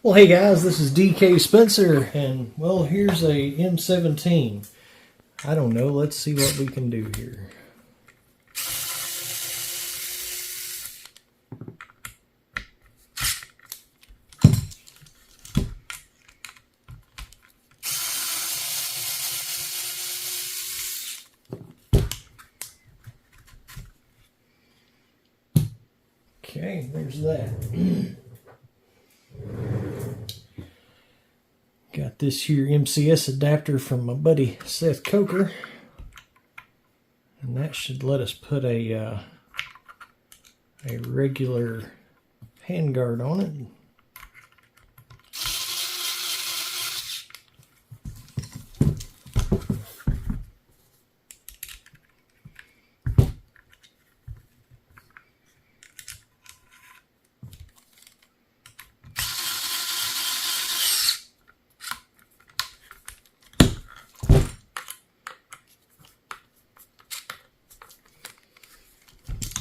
Well, hey guys, this is DK Spencer, and well, here's a M17. I don't know, let's see what we can do here. Okay, there's that. Got this here MCS adapter from my buddy Seth Coker, and that should let us put a regular handguard on it.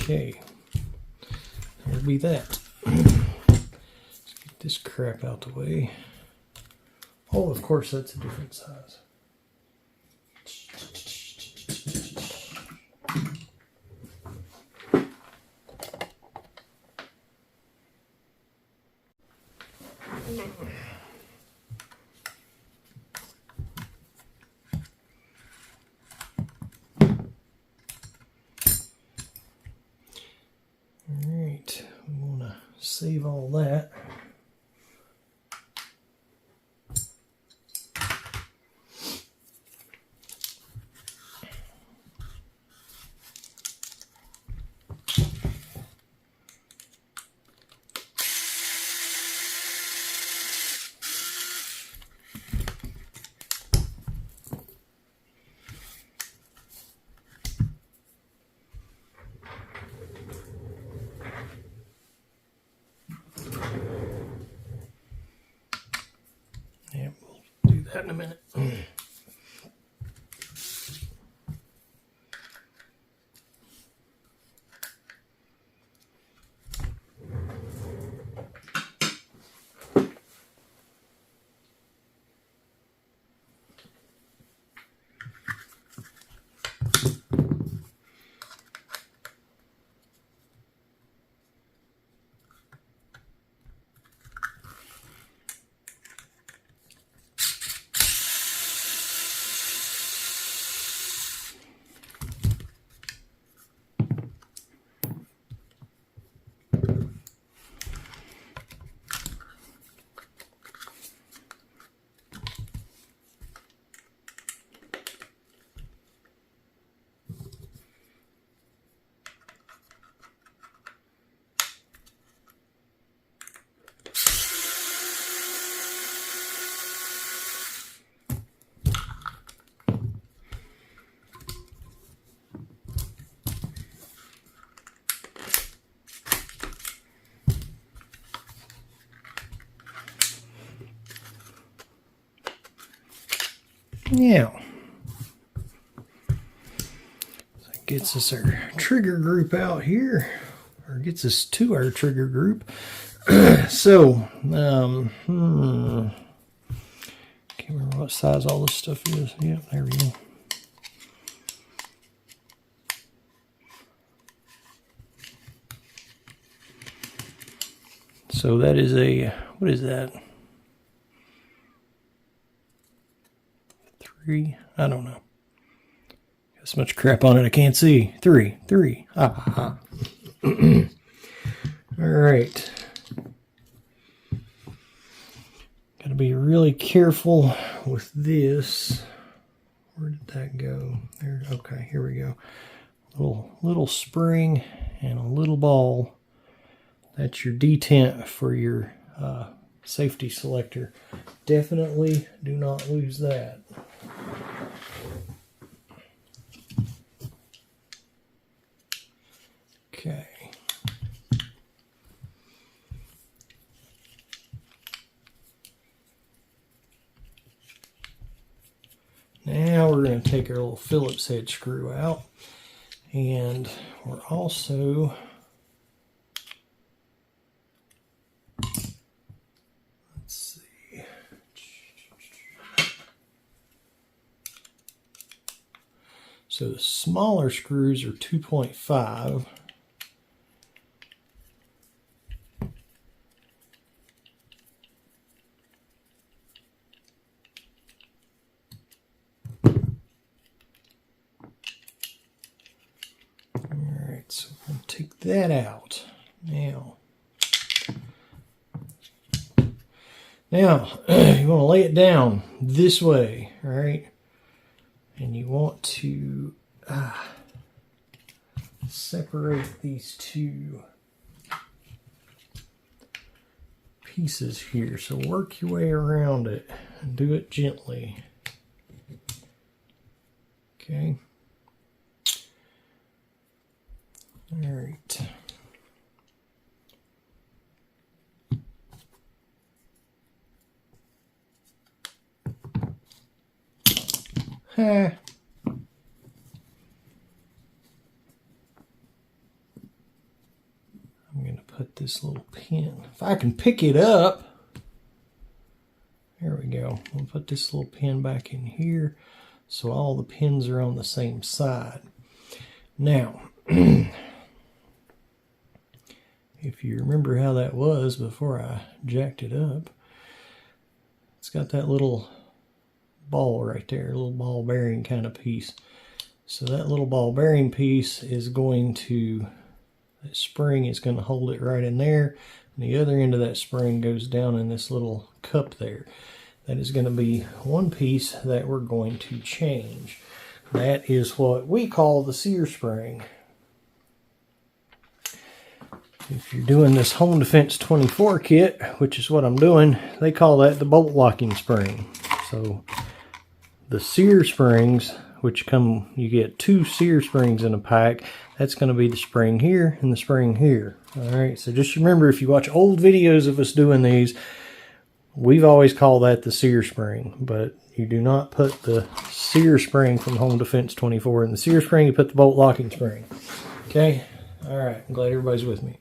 Okay, there'll be that. Let's get this crap out the way. Oh, of course, that's a different size. Alright, we want to save all that. Yeah, we'll do that in a minute. Yeah. That gets us our trigger group out here, or gets us to our trigger group. So, can't remember what size all this stuff is. Yeah, there we go. So that is a, what is that? 3? I don't know. Got so much crap on it I can't see. 3. All right. Got to be really careful with this. Where did that go? There. Okay, here we go. Little spring and a little ball. That's your detent for your safety selector. Definitely do not lose that. Okay. Now we're going to take our little Phillips head screw out, and we're also So the smaller screws are 2.5. Alright, so we'll take that out. Now you want to lay it down this way, right? And you want to separate these two pieces here. So work your way around it and do it gently. Okay. All right. I'm going to put this little pin. If I can pick it up. There we go. We'll put this little pin back in here so all the pins are on the same side. Now, if you remember how that was before I jacked it up, it's got that little ball right there, a little ball bearing kind of piece. So that little ball bearing piece is going to, that spring is going to hold it right in there. And the other end of that spring goes down in this little cup there. That is going to be one piece that we're going to change. That is what we call the sear spring. If you're doing this Home Defense 24 kit, which is what I'm doing, they call that the bolt locking spring. So the sear springs, which you get 2 sear springs in a pack, that's going to be the spring here and the spring here. Alright, so just remember, if you watch old videos of us doing these, we've always called that the sear spring, but you do not put the sear spring from Home Defense 24 in the sear spring, you put the bolt locking spring. Okay? Alright, I'm glad everybody's with me.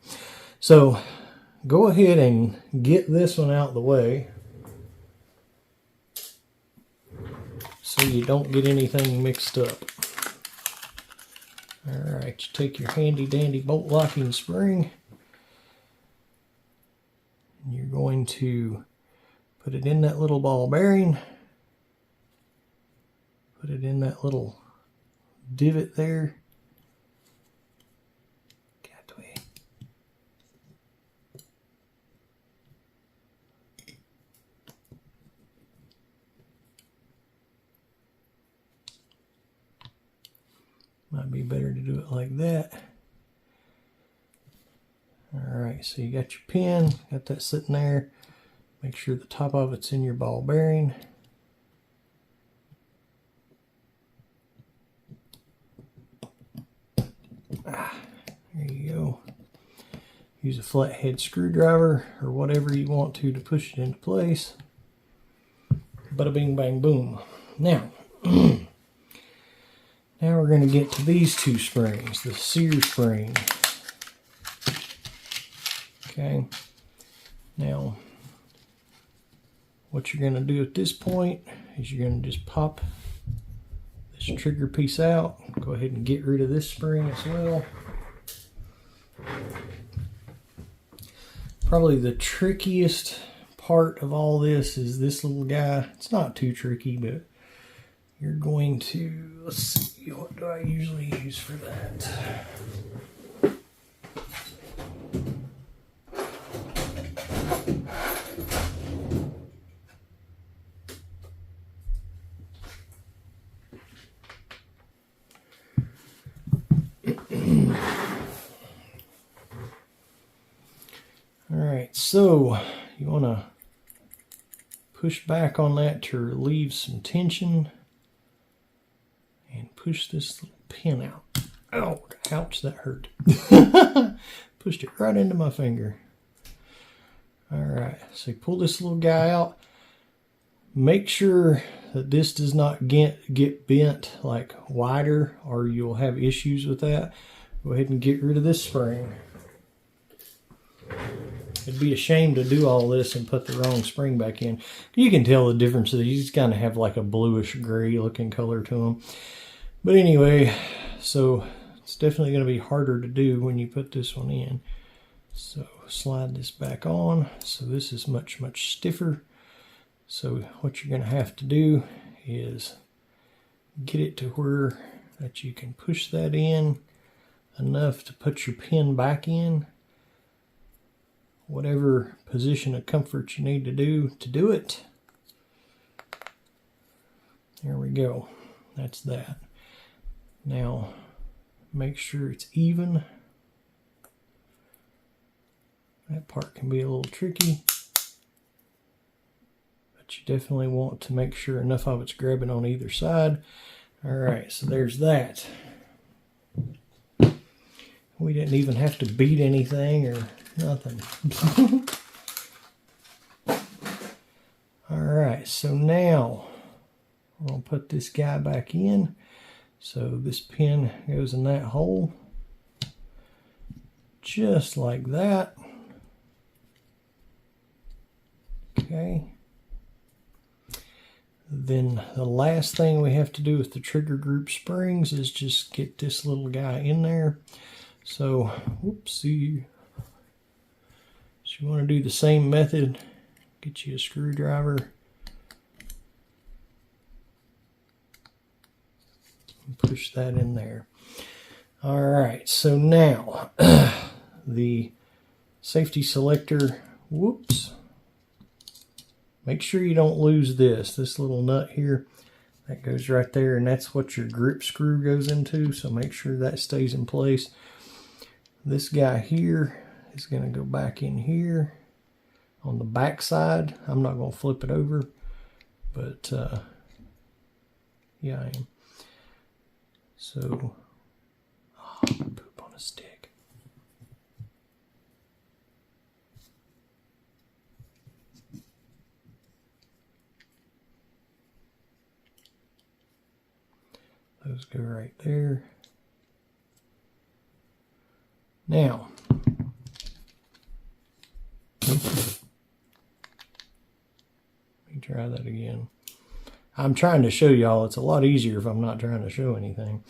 So, go ahead and get this one out of the way so you don't get anything mixed up. Alright, you take your handy dandy bolt locking spring and you're going to put it in that little ball bearing, put it in that little divot there. Might be better to do it like that. Alright, so you got your pin, got that sitting there. Make sure the top of it's in your ball bearing. There you go. Use a flathead screwdriver or whatever you want to push it into place. Bada bing bang boom. Now, now we're going to get to these 2 springs, the sear spring. Okay. Now, what you're going to do at this point is you're going to just pop this trigger piece out. Go ahead and get rid of this spring as well. Probably the trickiest part of all this is this little guy. It's not too tricky, but you're going to, let's see, what do I usually use for that? Alright, so you want to push back on that to relieve some tension and push this little pin out. Oh, ouch, that hurt. Pushed it right into my finger. Alright, so you pull this little guy out. Make sure that this does not get bent like wider or you'll have issues with that. Go ahead and get rid of this spring. It'd be a shame to do all this and put the wrong spring back in. You can tell the difference. These kind of have like a bluish gray looking color to them. But anyway, so it's definitely going to be harder to do when you put this one in. So slide this back on. So this is much, much stiffer. So what you're going to have to do is get it to where that you can push that in enough to put your pin back in. Whatever position of comfort you need to do it. There we go. That's that. Now make sure it's even. That part can be a little tricky, but you definitely want to make sure enough of it's grabbing on either side. All right, so there's that. We didn't even have to beat anything or nothing. All right, so now I'm gonna put this guy back in. So this pin goes in that hole, just like that. Okay. Then the last thing we have to do with the trigger group springs is just get this little guy in there. So, whoopsie. So you want to do the same method. Get you a screwdriver. And push that in there. All right, so now the safety selector, whoops. Make sure you don't lose this little nut here. That goes right there, and that's what your grip screw goes into, so make sure that stays in place. This guy here is going to go back in here on the back side. I'm not going to flip it over, but yeah, I am. So, poop on a stick. Those go right there. Now, let me try that again. I'm trying to show y'all. It's a lot easier if I'm not trying to show anything.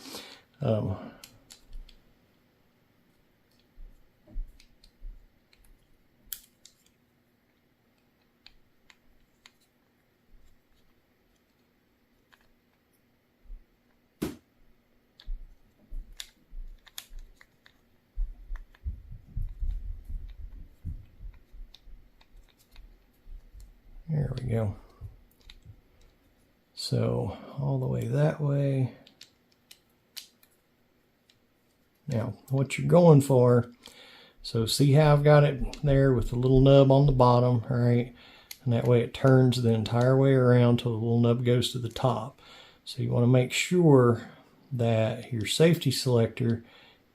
There we go. So all the way that way. Now what you're going for, so see how I've got it there with the little nub on the bottom, all right? And that way it turns the entire way around till the little nub goes to the top. So you want to make sure that your safety selector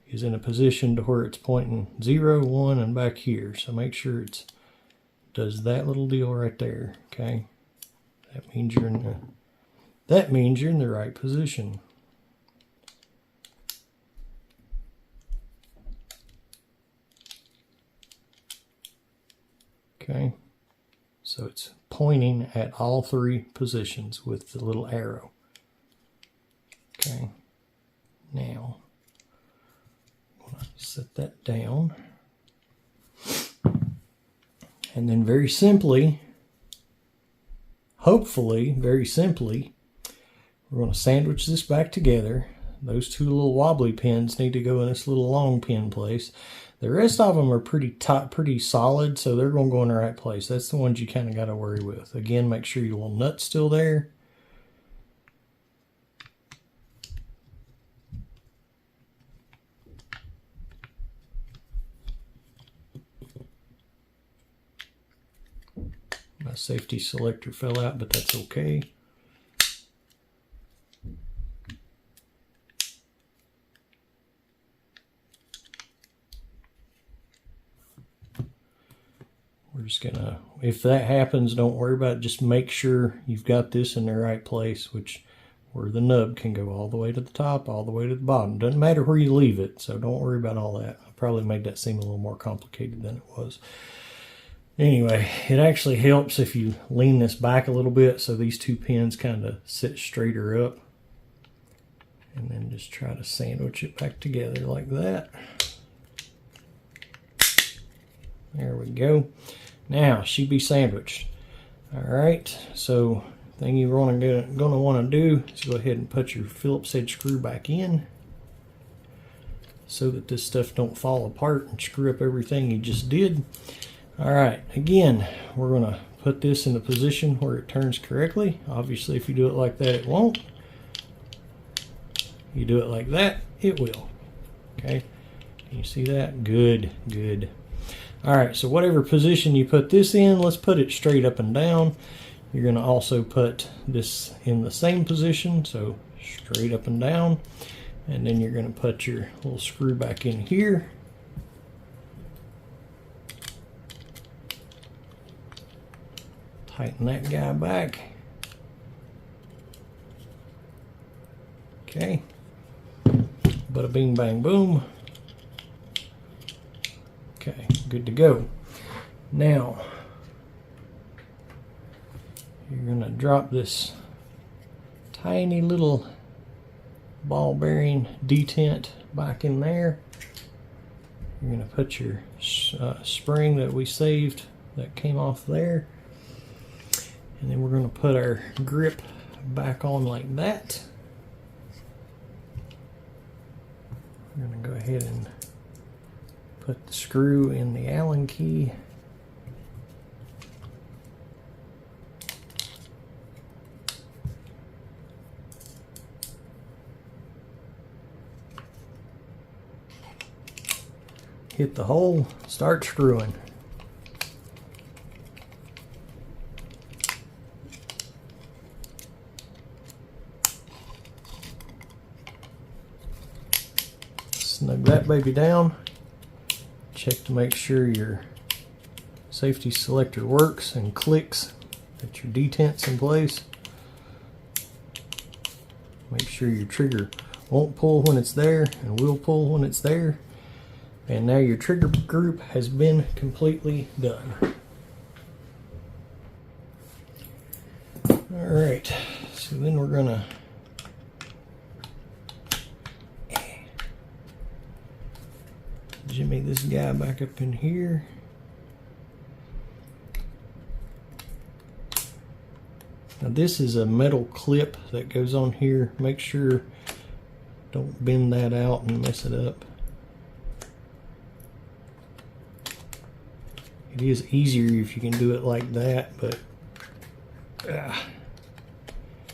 is in a position to where it's pointing 0, 1, and back here. So make sure it's does that little deal right there, okay? That means you're in the right position. Okay, so it's pointing at all three positions with the little arrow. Okay, now I'm going to set that down. And then very simply, hopefully very simply, we're going to sandwich this back together. Those two little wobbly pins need to go in this little long pin place. The rest of them are pretty tight, pretty solid, so they're going to go in the right place. That's the ones you kind of got to worry with. Again, make sure your little nut's still there. My safety selector fell out, but that's okay. We're just gonna, if that happens, don't worry about it. Just make sure you've got this in the right place, which where the nub can go all the way to the top, all the way to the bottom. Doesn't matter where you leave it, so don't worry about all that. I probably made that seem a little more complicated than it was. Anyway, it actually helps if you lean this back a little bit so these two pins kind of sit straighter up. And then just try to sandwich it back together like that. There we go. Now she be sandwiched. All right, so thing you're gonna want to do is go ahead and put your Phillips head screw back in so that this stuff don't fall apart and screw up everything you just did. All right, again, we're gonna put this in a position where it turns correctly. Obviously, if you do it like that, it won't. You do it like that, it will. Okay, can you see that? Good, good. All right, so whatever position you put this in, let's put it straight up and down. You're going to also put this in the same position, so straight up and down. And then you're going to put your little screw back in here. Tighten that guy back. Okay. Bada bing bang boom. Okay, good to go. Now, you're going to drop this tiny little ball bearing detent back in there. You're going to put your spring that we saved that came off there. And then we're going to put our grip back on like that. We're going to go ahead and put the screw in the Allen key. Hit the hole, start screwing. Snug that baby down. Check to make sure your safety selector works and clicks, that your detent's in place. Make sure your trigger won't pull when it's there and will pull when it's there. And now your trigger group has been completely done. All right, so then we're gonna jimmy this guy back up in here. Now this is a metal clip that goes on here. Make sure don't bend that out and mess it up. It is easier if you can do it like that, but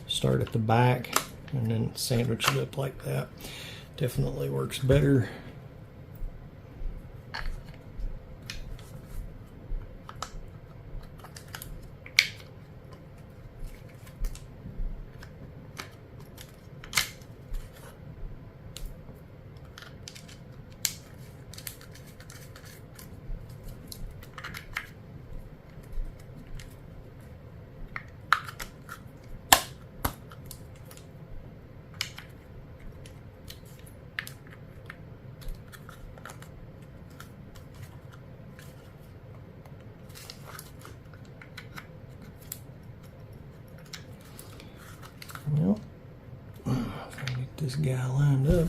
start at the back and then sandwich it up like that. Definitely works better. Well, if I can get this guy lined up.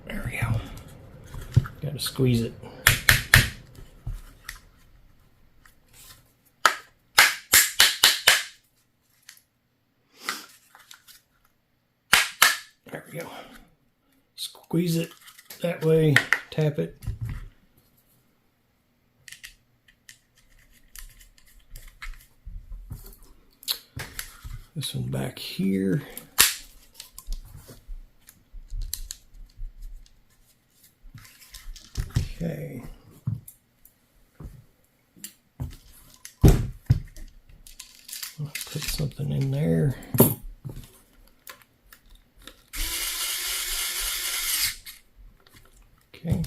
There we go. Got to squeeze it. There we go. Squeeze it that way, tap it. This one back here. Okay. I'll put something in there. Okay.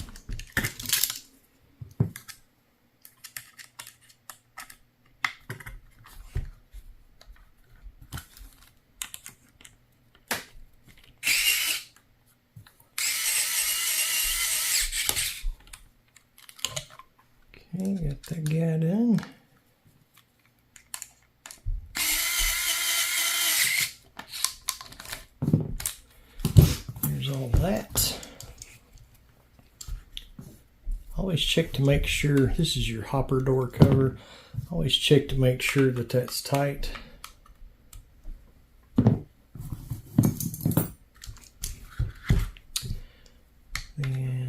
Okay, got that guy done. There's all that. Always check to make sure, this is your hopper door cover. Always check to make sure that that's tight. And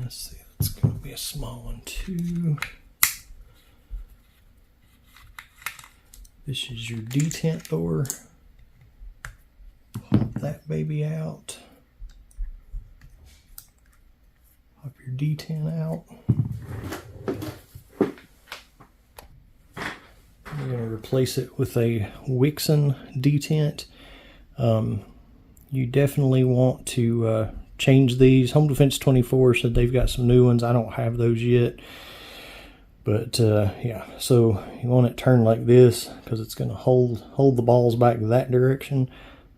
let's see, that's going to be a small one too. This is your detent door. Pop that baby out. Pop your detent out. We're going to replace it with a Wixon detent. You definitely want to change these. Home Defense 24 said they've got some new ones. I don't have those yet. But yeah, so you want it turned like this because it's going to hold the balls back that direction.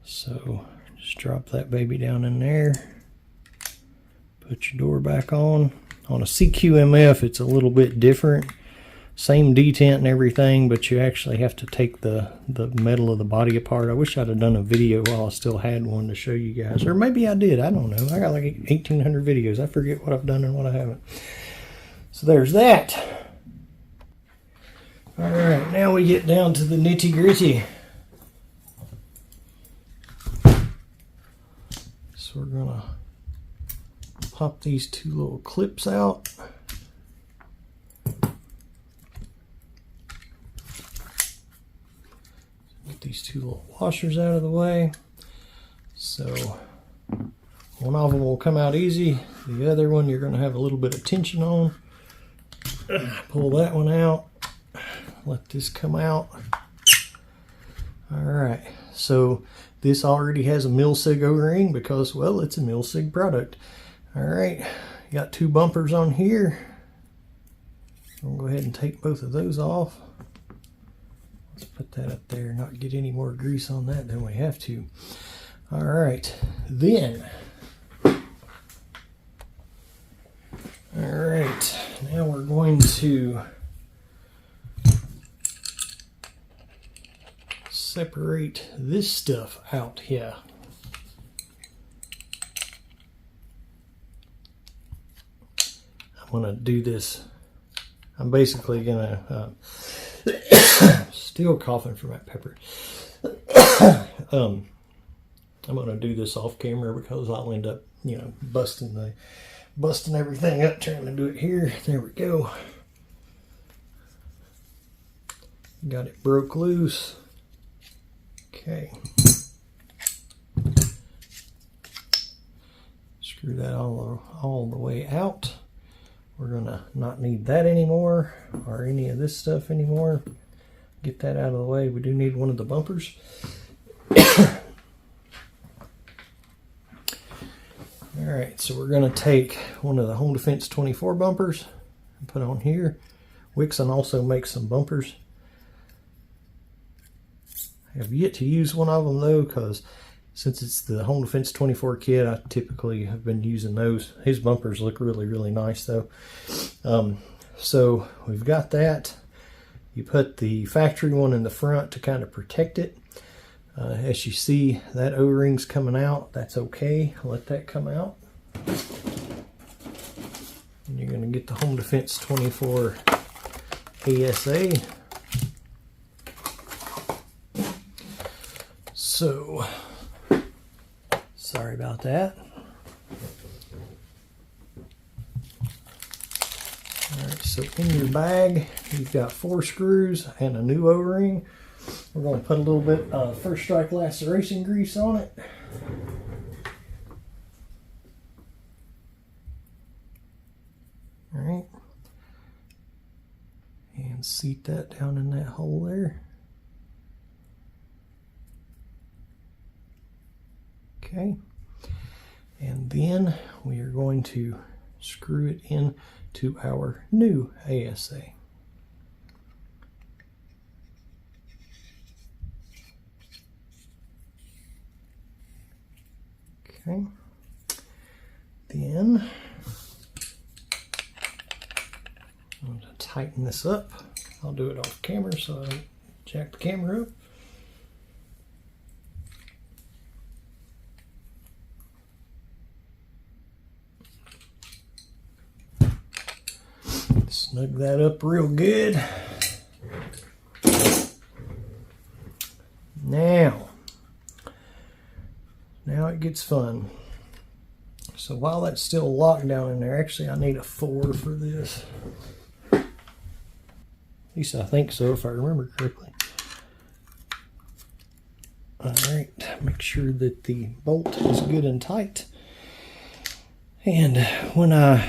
So just drop that baby down in there. Put your door back on. On a CQMF, it's a little bit different. Same detent and everything, but you actually have to take the metal of the body apart. I wish I'd have done a video while I still had one to show you guys. Or maybe I did. I don't know. I got like 1,800 videos. I forget what I've done and what I haven't. So there's that. All right, now we get down to the nitty gritty. So we're gonna pop these two little clips out. Get these two little washers out of the way. So one of them will come out easy. The other one you're gonna have a little bit of tension on. Pull that one out. Let this come out. All right, so this already has a mil-sig O-ring because, well, it's a mil-sig product. All right, got two bumpers on here. I'm gonna go ahead and take both of those off. Let's put that up there, not get any more grease on that than we have to. All right, then. All right, now we're going to separate this stuff out here. I'm gonna do this. I'm basically gonna still coughing from that pepper. I'm gonna do this off camera because I'll end up, you know, busting everything up trying to do it here. There we go. Got it broke loose. Okay. Screw that all the way out. We're gonna not need that anymore or any of this stuff anymore. Get that out of the way. We do need one of the bumpers. All right, so we're gonna take one of the Home Defense 24 bumpers and put on here. Wixon also makes some bumpers. I have yet to use one of them though, because since it's the Home Defense 24 kit, I typically have been using those. His bumpers look really, really nice though. So we've got that. You put the factory one in the front to kind of protect it. As you see, that O-ring's coming out. That's okay. Let that come out. And you're going to get the Home Defense 24 ASA. So, sorry about that. Alright, so in your bag, you've got 4 screws and a new O-ring. We're going to put a little bit of First Strike laceration grease on it. Alright. And seat that down in that hole there. Okay, and then we are going to screw it in to our new ASA. Okay, then I'm going to tighten this up. I'll do it off camera so I don't jack the camera up. Snug that up real good. Now it gets fun. So while that's still locked down in there, actually I need a 4 for this. At least I think so, if I remember correctly. Alright, make sure that the bolt is good and tight. And when I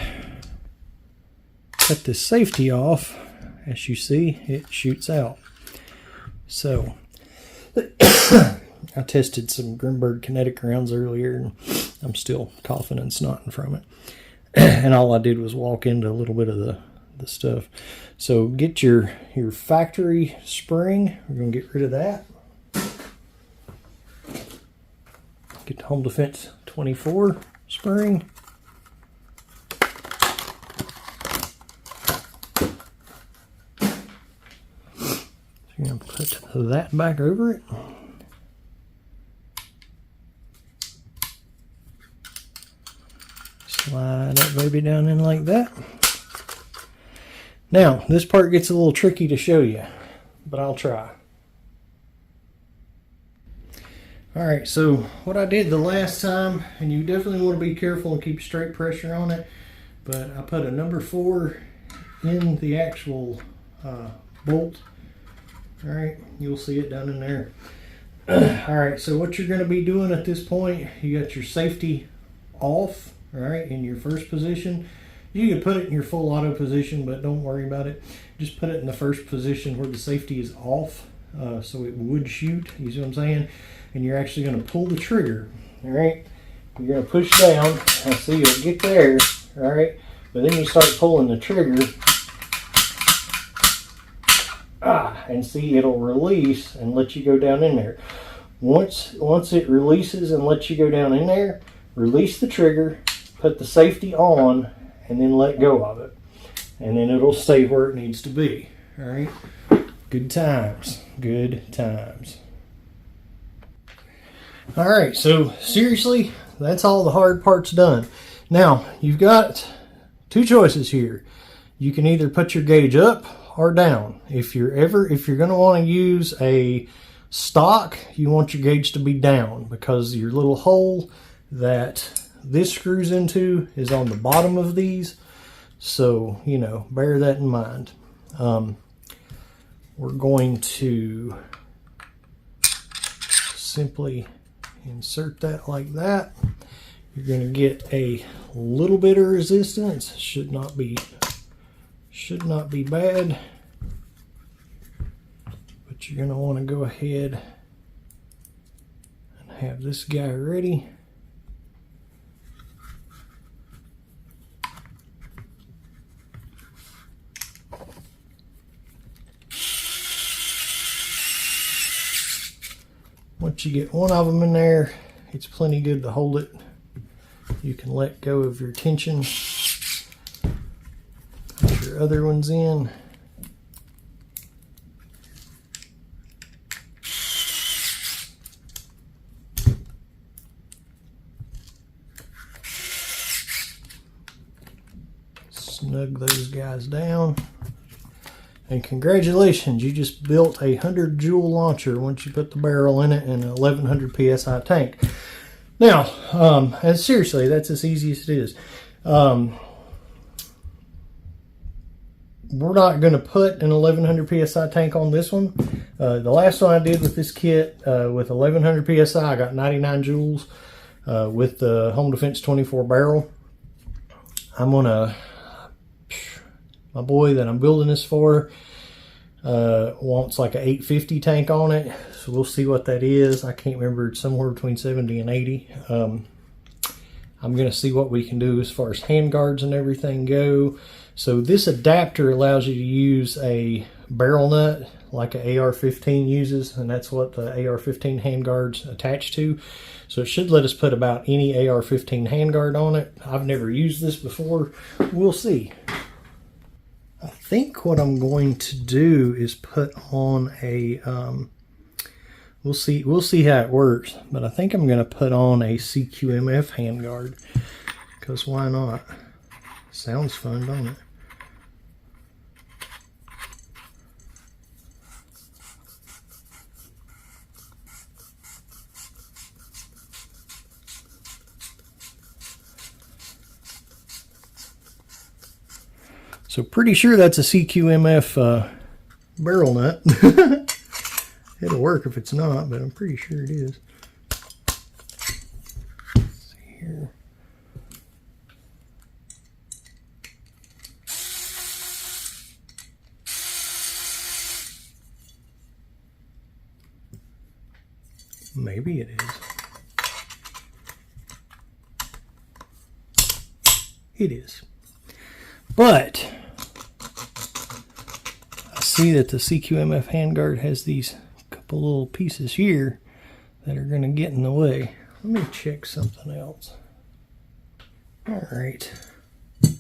cut this safety off, as you see, it shoots out. So I tested some Grimberg kinetic rounds earlier, and I'm still coughing and snotting from it. And all I did was walk into a little bit of the stuff. So get your factory spring. We're going to get rid of that. Get the Home Defense 24 spring. So you're going to put that back over it. Slide that baby down in like that. Now, this part gets a little tricky to show you, but I'll try. Alright, so what I did the last time, and you definitely want to be careful and keep straight pressure on it, but I put a number 4 in the actual bolt. Alright, you'll see it down in there. Alright, so what you're going to be doing at this point, you got your safety off, alright, in your first position. You can put it in your full auto position, but don't worry about it. Just put it in the first position where the safety is off, so it would shoot, you see what I'm saying? And you're actually going to pull the trigger, alright? You're going to push down, I see you'll get there, alright? But then you start pulling the trigger, and see it'll release and let you go down in there. Once it releases and lets you go down in there, release the trigger, put the safety on, and then let go of it. And then it'll stay where it needs to be. Alright? Good times. Good times. Alright, so seriously, that's all the hard parts done. Now, you've got 2 choices here. You can either put your gauge up or down. If you're going to want to use a stock, you want your gauge to be down, because your little hole that this screws into is on the bottom of these. So, you know, bear that in mind. We're going to simply insert that like that. You're going to get a little bit of resistance. Should not be bad. But you're going to want to go ahead and have this guy ready. Once you get one of them in there, it's plenty good to hold it. You can let go of your tension. Put your other ones in. Snug those guys down. And congratulations, you just built a 100 Joule launcher once you put the barrel in it and an 1100 PSI tank. Now, and seriously, that's as easy as it is. We're not going to put an 1100 PSI tank on this one. The last one I did with this kit with 1100 PSI, I got 99 joules with the Home Defense 24 barrel. I'm going to... My boy that I'm building this for wants like an 850 tank on it, so we'll see what that is. I can't remember, it's somewhere between 70 and 80. I'm going to see what we can do as far as handguards and everything go. So this adapter allows you to use a barrel nut like an AR-15 uses, and that's what the AR-15 handguards attach to. So it should let us put about any AR-15 handguard on it. I've never used this before. We'll see. I think what I'm going to do is put on a, we'll see how it works, but I think I'm going to put on a CQMF handguard, because why not? Sounds fun, don't it? So pretty sure that's a CQMF barrel nut. It'll work if it's not, but I'm pretty sure it is. Let's see here. Maybe it is. It is. But I see that the CQMF handguard has these couple little pieces here that are going to get in the way. Let me check something else. All right. So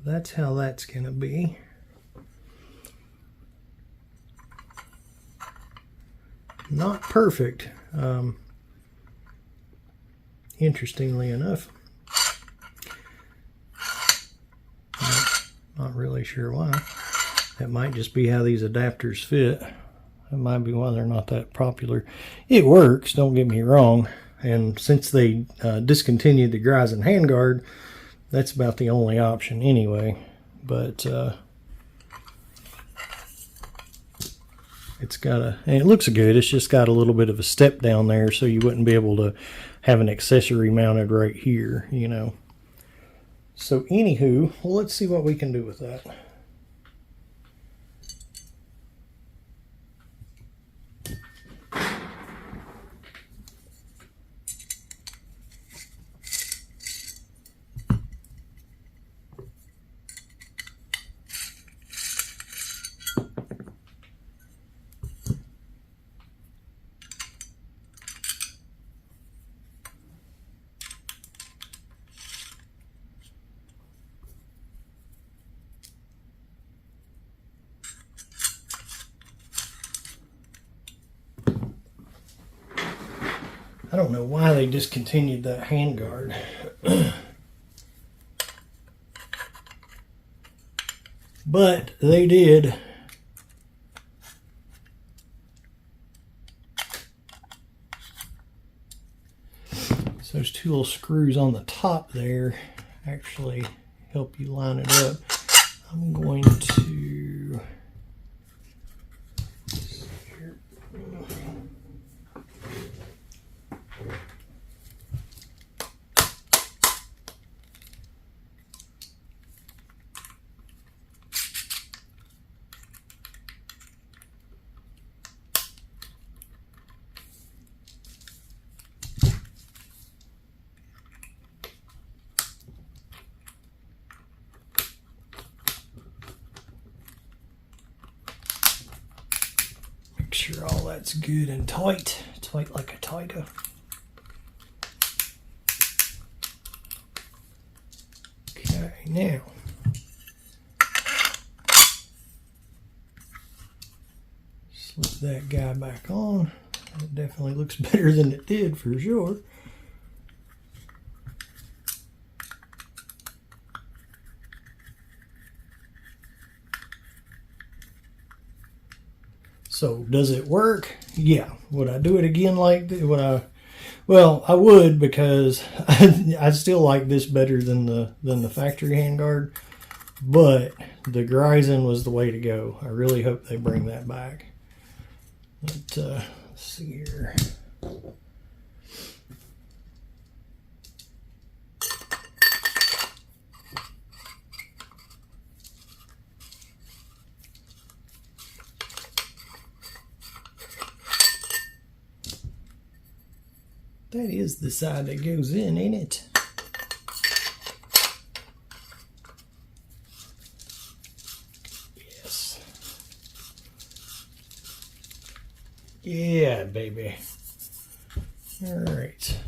that's how that's going to be. Not perfect, interestingly enough. Not really sure why. That might just be how these adapters fit. That might be why they're not that popular. It works, don't get me wrong, and since they discontinued the Reassembling handguard, that's about the only option anyway. But it's got a, and it looks good, it's just got a little bit of a step down there, so you wouldn't be able to have an accessory mounted right here, you know. So anywho, well, let's see what we can do with that. I don't know why they discontinued that handguard. But they did. So those two little screws on the top there actually help you line it up. I'm going to make sure all that's good and tight like a tiger. Okay, now slip that guy back on. It definitely looks better than it did for sure. So does it work? Yeah. Would I do it again like this? Well, I would, because I still like this better than the factory handguard, but the Gryzen was the way to go. I really hope they bring that back. But let's see here. That is the side that goes in, ain't it? Yes. Yeah, baby. All right.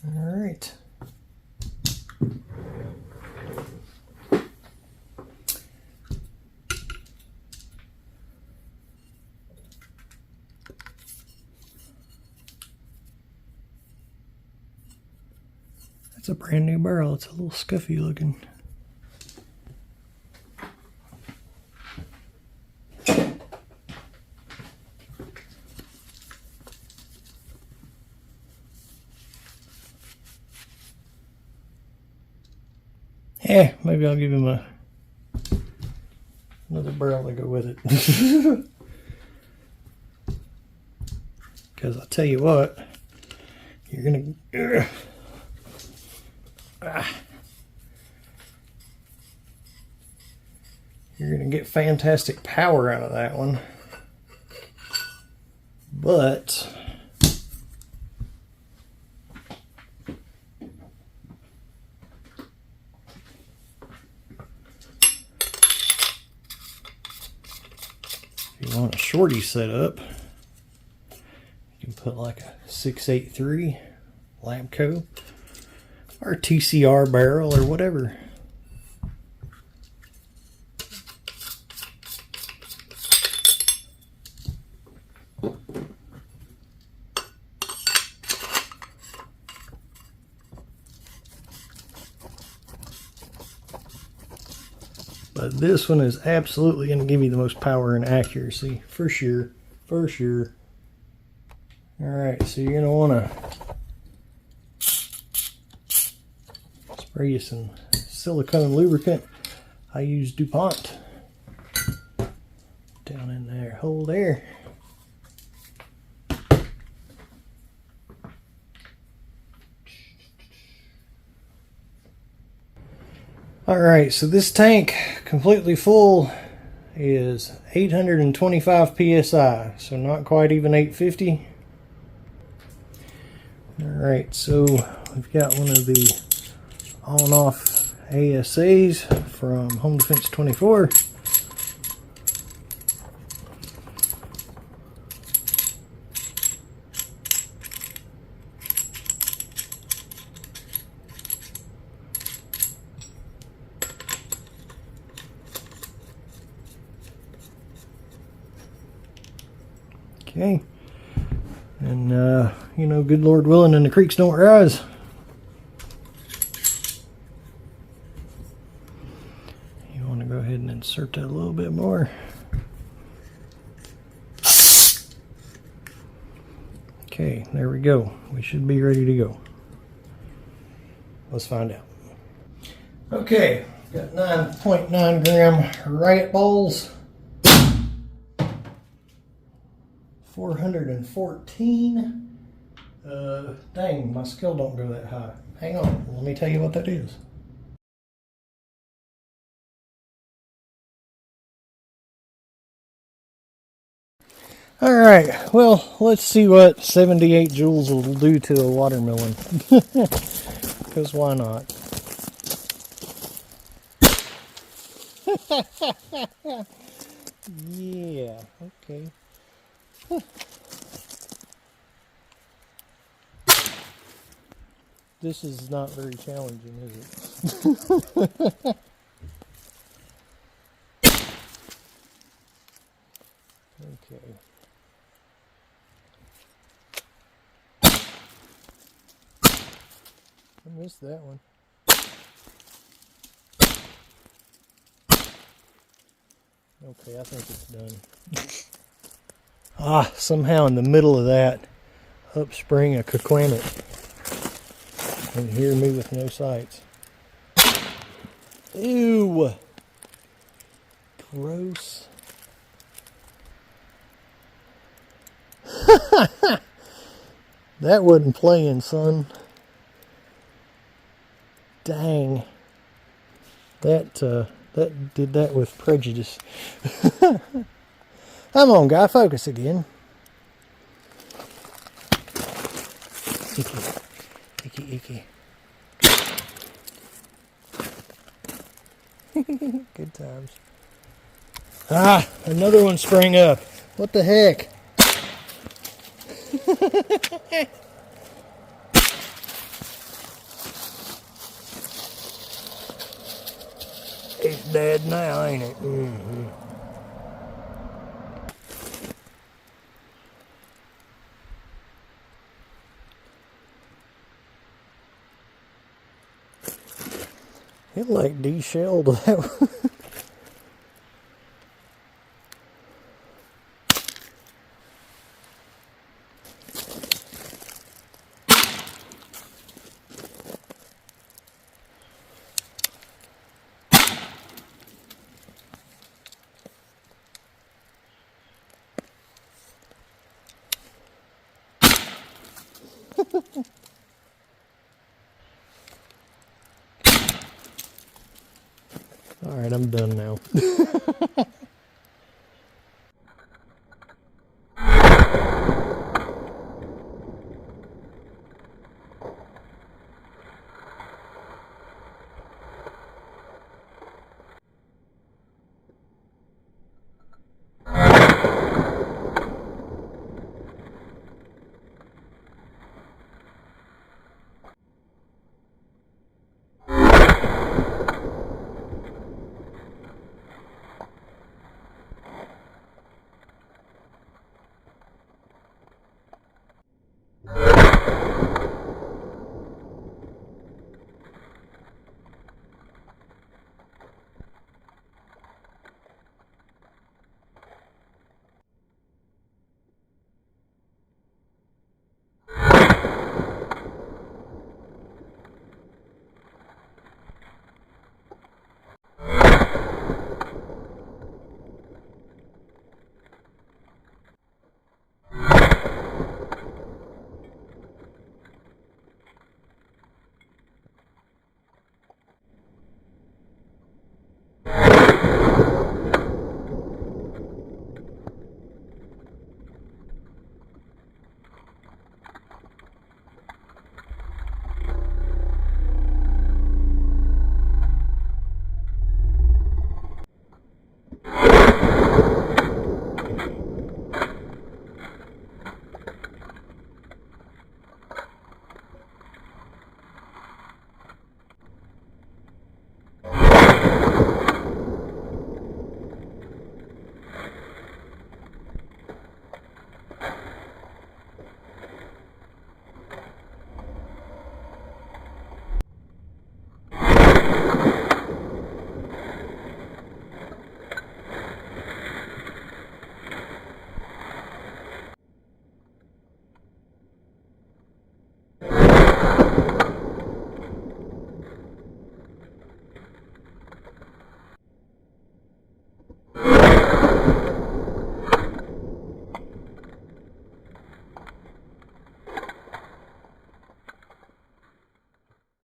All right. That's a brand new barrel. It's a little scuffy looking. Yeah, maybe I'll give him another barrel to go with it. Because I'll tell you what, you're gonna get fantastic power out of that one, but if you want a shorty setup, you can put like a 683 Labco or TCR barrel or whatever. But this one is absolutely going to give you the most power and accuracy, for sure, for sure. Alright, so you're going to want to spray you some silicone lubricant. I use DuPont. Down in there, hole there. Alright, so this tank, completely full, is 825 psi, so not quite even 850. Alright, so we've got one of the on-off ASAs from Home Defense 24. Okay, and you know, good Lord willing, and the creeks don't rise. You want to go ahead and insert that a little bit more. Okay, there we go. We should be ready to go. Let's find out. Okay, got 9.9 gram riot balls. 414. Dang, my skill don't go that high. Hang on, let me tell you what that is. Alright, well, let's see what 78 joules will do to a watermelon. Because why not? Yeah, okay. This is not very challenging, is it? Okay. I missed that one. Okay, I think it's done. Somehow in the middle of that, upspring a Coquanet. And hear me with no sights. Ew! Gross. That wasn't playing, son. Dang. That did that with prejudice. Come on, guy, focus again. Icky, icky, icky. Good times. Ah, another one sprang up. What the heck? He's dead now, ain't it? Mm-hmm. It like de-shelled that one. All right, I'm done now.